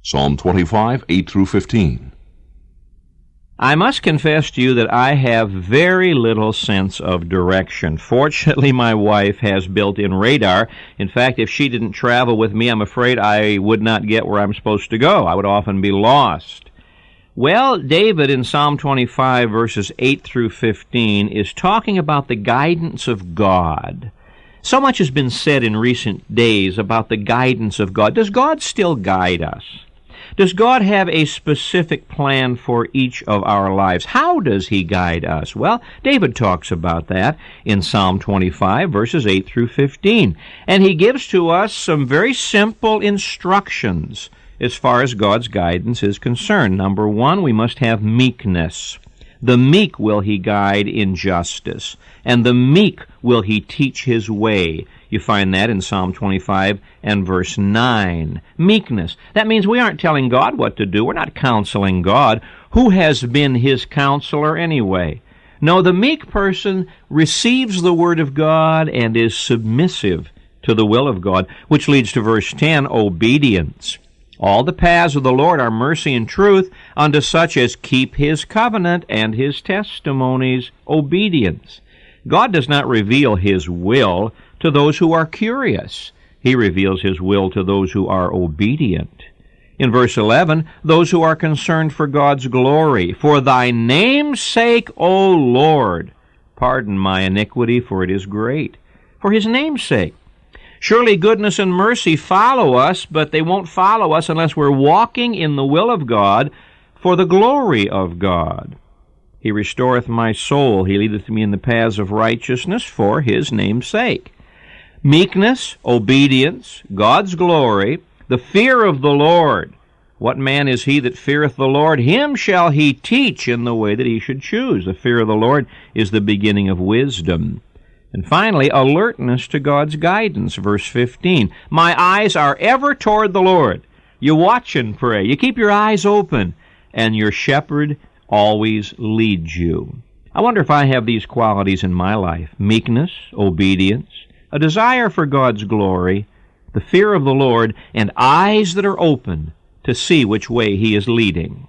Psalm 25, 8 through 15. I must confess to you that I have very little sense of direction. Fortunately, my wife has built-in radar. In fact, if she didn't travel with me, I'm afraid I would not get where I'm supposed to go. I would often be lost. Well, David in Psalm 25, verses 8 through 15, is talking about the guidance of God. So much has been said in recent days about the guidance of God. Does God still guide us? Does God have a specific plan for each of our lives? How does He guide us? Well, David talks about that in Psalm 25, verses 8 through 15. And he gives to us some very simple instructions as far as God's guidance is concerned. Number one, we must have meekness. The meek will He guide in justice, and the meek will He teach His way. You find that in Psalm 25 and verse 9. Meekness. That means we aren't telling God what to do. We're not counseling God. Who has been His counselor anyway? No, the meek person receives the Word of God and is submissive to the will of God, which leads to verse 10, obedience. All the paths of the Lord are mercy and truth unto such as keep His covenant and His testimonies. Obedience. God does not reveal His will to those who are curious. He reveals His will to those who are obedient. In verse 11, those who are concerned for God's glory. For thy name's sake, O Lord, pardon my iniquity, for it is great. For His name's sake. Surely goodness and mercy follow us, but they won't follow us unless we're walking in the will of God for the glory of God. He restoreth my soul. He leadeth me in the paths of righteousness for His name's sake. Meekness, obedience, God's glory, the fear of the Lord. What man is he that feareth the Lord? Him shall He teach in the way that he should choose. The fear of the Lord is the beginning of wisdom. And finally, alertness to God's guidance. Verse 15, my eyes are ever toward the Lord. You watch and pray. You keep your eyes open, and your shepherd always leads you. I wonder if I have these qualities in my life: meekness, obedience, a desire for God's glory, the fear of the Lord, and eyes that are open to see which way He is leading.